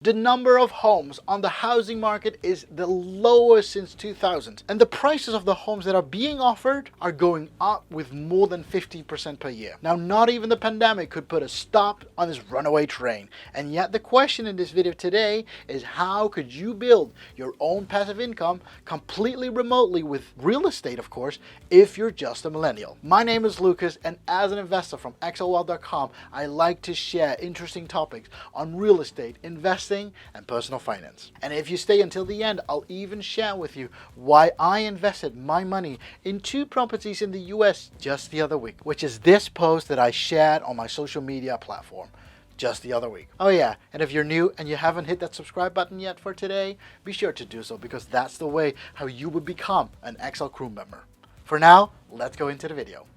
The number of homes on the housing market is the lowest since 2000, and the prices of the homes that are being offered are going up with more than 50% per year. Now, not even the pandemic could put a stop on this runaway train, and yet the question in this video today is how could you build your own passive income completely remotely with real estate, of course, if you're just a millennial. My name is Lucas, and as an investor from excelwealth.com, I like to share interesting topics on real estate, investing, and personal finance. And if you stay until the end, I'll even share with you why I invested my money in 2 properties in the US just the other week, which is this post that I shared on my social media platform just the other week. Oh yeah, and if you're new and you haven't hit that subscribe button yet for today, be sure to do so, because that's the way how you would become an Excel crew member. For now, let's go into the video.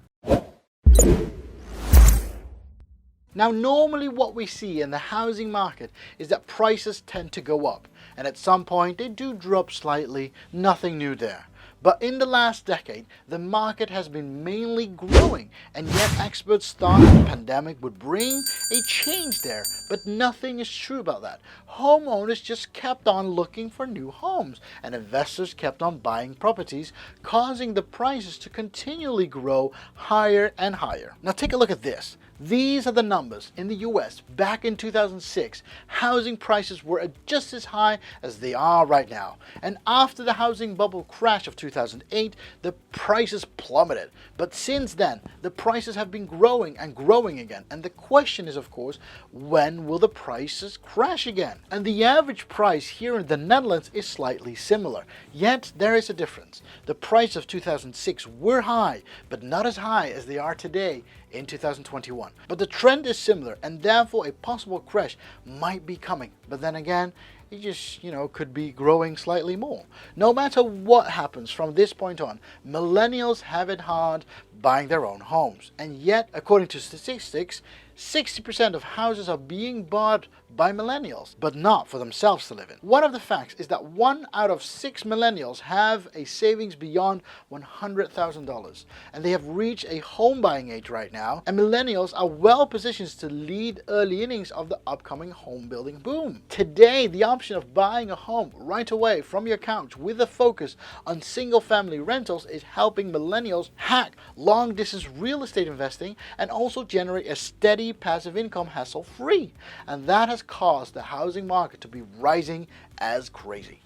Now, normally what we see in the housing market is that prices tend to go up, and at some point they do drop slightly, nothing new there. But in the last decade, the market has been mainly growing, and yet experts thought the pandemic would bring a change there, but nothing is true about that. Homeowners just kept on looking for new homes, and investors kept on buying properties, causing the prices to continually grow higher and higher. Now take a look at this. These are the numbers in the US back in 2006. Housing prices were just as high as they are right now. And after the housing bubble crash of 2008, the prices plummeted. But since then, the prices have been growing and growing again. And the question is, of course, when will the prices crash again? And the average price here in the Netherlands is slightly similar. Yet there is a difference. The price of 2006 were high, but not as high as they are today in 2021. But the trend is similar, and therefore a possible crash might be coming. But then again, it just, could be growing slightly more. No matter what happens from this point on, millennials have it hard buying their own homes. And yet, according to statistics, 60% of houses are being bought by millennials, but not for themselves to live in. One of the facts is that 1 out of 6 millennials have a savings beyond $100,000, and they have reached a home buying age right now, and millennials are well positioned to lead early innings of the upcoming home building boom. Today, the option of buying a home right away from your couch with a focus on single family rentals is helping millennials hack long distance real estate investing and also generate a steady passive income hassle-free, and that has caused the housing market to be rising as crazy.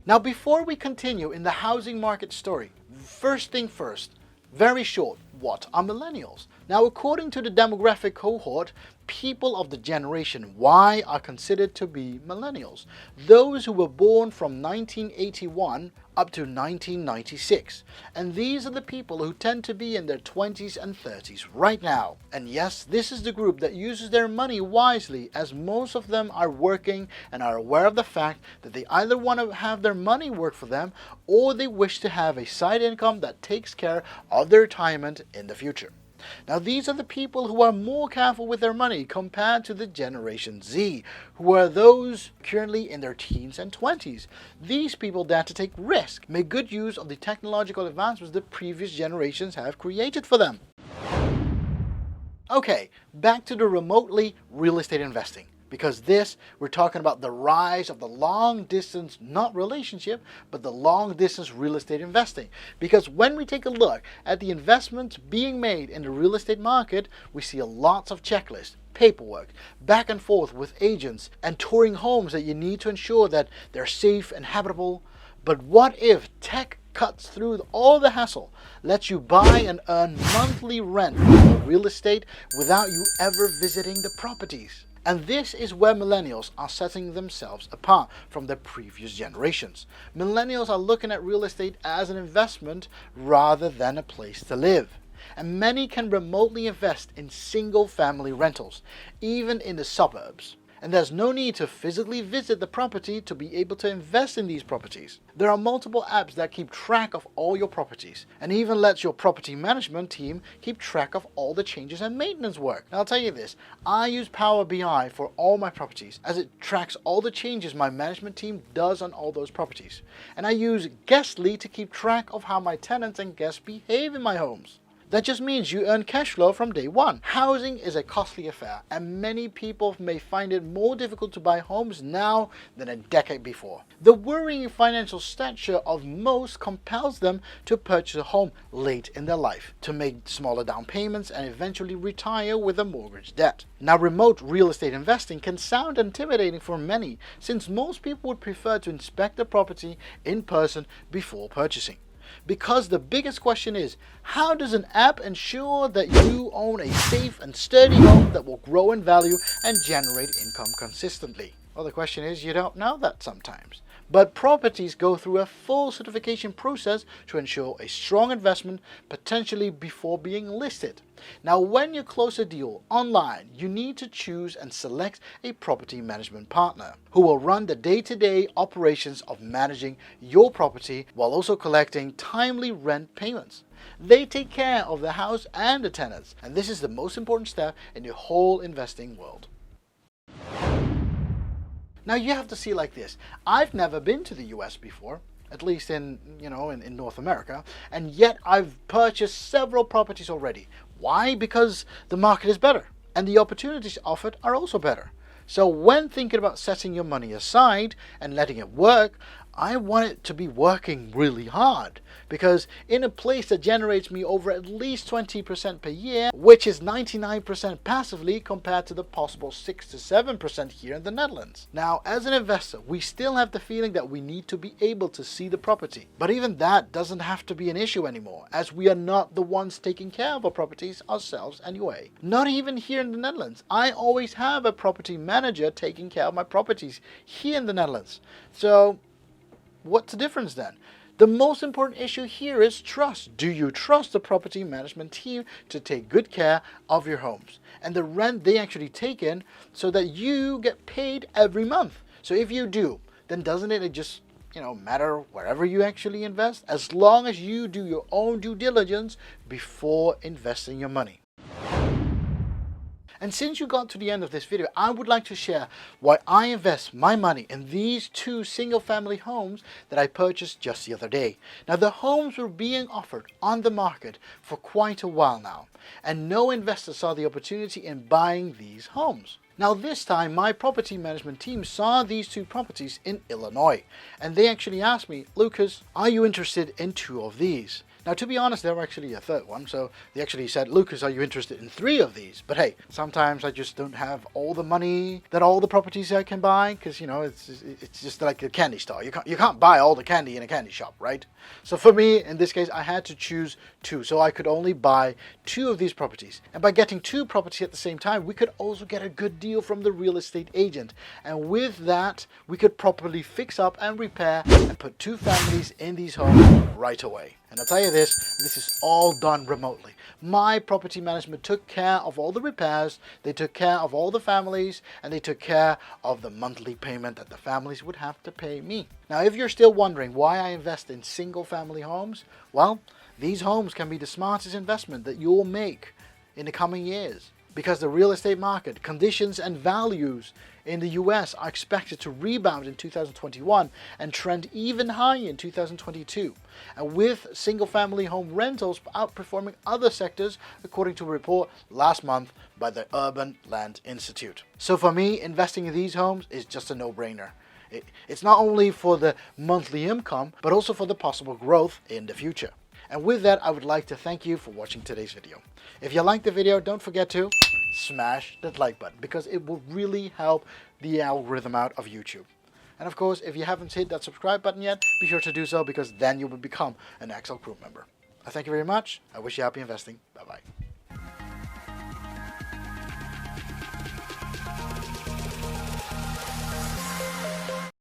Now, before we continue in the housing market story, first thing first, very short, what are millennials? Now, according to the demographic cohort, people of the generation Y are considered to be millennials, those who were born from 1981 up to 1996. And these are the people who tend to be in their 20s and 30s right now. And yes, this is the group that uses their money wisely, as most of them are working and are aware of the fact that they either want to have their money work for them, or they wish to have a side income that takes care of their retirement in the future. Now, these are the people who are more careful with their money compared to the Generation Z, who are those currently in their teens and 20s. These people dare to take risk, make good use of the technological advancements the previous generations have created for them. Okay, back to the remotely real estate investing. Because we're talking about the rise of the long distance, not relationship, but the long distance real estate investing. Because when we take a look at the investments being made in the real estate market, we see lots of checklists, paperwork, back and forth with agents, and touring homes that you need to ensure that they're safe and habitable. But what if tech cuts through all the hassle, lets you buy and earn monthly rent for real estate without you ever visiting the properties? And this is where millennials are setting themselves apart from the previous generations. Millennials are looking at real estate as an investment rather than a place to live. And many can remotely invest in single family rentals, even in the suburbs. And there's no need to physically visit the property to be able to invest in these properties. There are multiple apps that keep track of all your properties, and even lets your property management team keep track of all the changes and maintenance work. Now, I'll tell you this, I use Power BI for all my properties, as it tracks all the changes my management team does on all those properties. And I use Guestly to keep track of how my tenants and guests behave in my homes. That just means you earn cash flow from day one. Housing is a costly affair, and many people may find it more difficult to buy homes now than a decade before. The worrying financial stature of most compels them to purchase a home late in their life, to make smaller down payments and eventually retire with a mortgage debt. Now, remote real estate investing can sound intimidating for many, since most people would prefer to inspect the property in person before purchasing. Because the biggest question is, how does an app ensure that you own a safe and sturdy home that will grow in value and generate income consistently? Well, the question is, you don't know that sometimes. But properties go through a full certification process to ensure a strong investment, potentially before being listed. Now, when you close a deal online, you need to choose and select a property management partner who will run the day-to-day operations of managing your property while also collecting timely rent payments. They take care of the house and the tenants, and this is the most important step in the whole investing world. Now, you have to see it like this. I've never been to the US before, at least in North America, and yet I've purchased several properties already. Why? Because the market is better and the opportunities offered are also better. So when thinking about setting your money aside and letting it work, I want it to be working really hard, because in a place that generates me over at least 20% per year, which is 99% passively compared to the possible 6 to 7% here in the Netherlands. Now, as an investor, we still have the feeling that we need to be able to see the property. But even that doesn't have to be an issue anymore, as we are not the ones taking care of our properties ourselves anyway. Not even here in the Netherlands. I always have a property manager taking care of my properties here in the Netherlands. So what's the difference then? The most important issue here is trust. Do you trust the property management team to take good care of your homes and the rent they actually take in, so that you get paid every month? So if you do, then doesn't it just matter wherever you actually invest, as long as you do your own due diligence before investing your money? And since you got to the end of this video, I would like to share why I invest my money in these two single-family homes that I purchased just the other day. Now, the homes were being offered on the market for quite a while now, and no investor saw the opportunity in buying these homes. Now, this time, my property management team saw these two properties in Illinois, and they actually asked me, Lucas, are you interested in two of these? Now, to be honest, there were actually a third one, so they actually said, Lucas, are you interested in 3 of these? But hey, sometimes I just don't have all the money that all the properties I can buy, because it's just like a candy store. You can't buy all the candy in a candy shop, right? So for me, in this case, I had to choose 2, so I could only buy 2 of these properties. And by getting 2 properties at the same time, we could also get a good deal from the real estate agent. And with that, we could properly fix up and repair and put 2 families in these homes right away. And I'll tell you this is all done remotely. My property management took care of all the repairs, they took care of all the families, and they took care of the monthly payment that the families would have to pay me. Now, if you're still wondering why I invest in single-family homes, well, these homes can be the smartest investment that you'll make in the coming years, because the real estate market conditions and values in the US are expected to rebound in 2021 and trend even higher in 2022. And with single-family home rentals outperforming other sectors, according to a report last month by the Urban Land Institute. So for me, investing in these homes is just a no-brainer. It's not only for the monthly income, but also for the possible growth in the future. And with that, I would like to thank you for watching today's video. If you liked the video, don't forget to smash that like button, because it will really help the algorithm out of YouTube. And of course, if you haven't hit that subscribe button yet, be sure to do so, because then you will become an Excel crew member. I thank you very much. I wish you happy investing. Bye-bye.